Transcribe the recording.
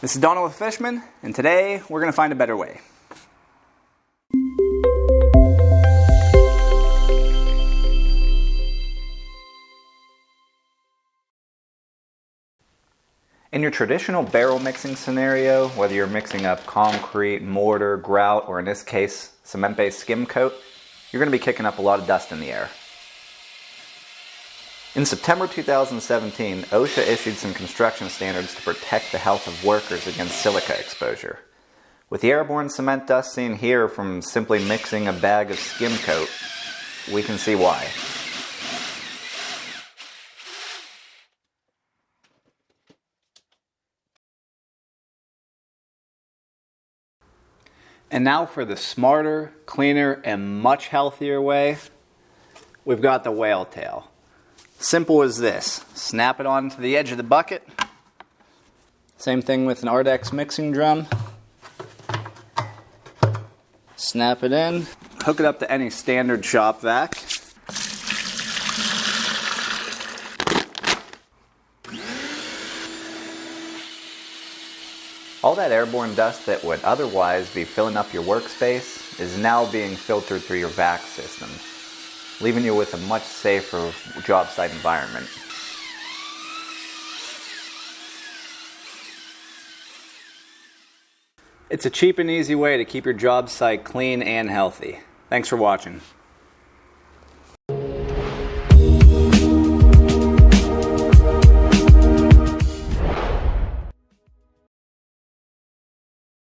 This is Donald the Fishman, and today we're going to find a better way. In your traditional barrel mixing scenario, whether you're mixing up concrete, mortar, grout, or in this case, cement-based skim coat, you're going to be kicking up a lot of dust in the air. In September 2017, OSHA issued some construction standards to protect the health of workers against silica exposure. With the airborne cement dust seen here from simply mixing a bag of skim coat, we can see why. And now for the smarter, cleaner, and much healthier way, we've got the whale tail. Simple as this. Snap it onto the edge of the bucket. Same thing with an Ardex mixing drum. Snap it in. Hook it up to any standard shop vac. All that airborne dust that would otherwise be filling up your workspace is now being filtered through your vac system, leaving you with a much safer job site environment. It's a cheap and easy way to keep your job site clean and healthy. Thanks for watching.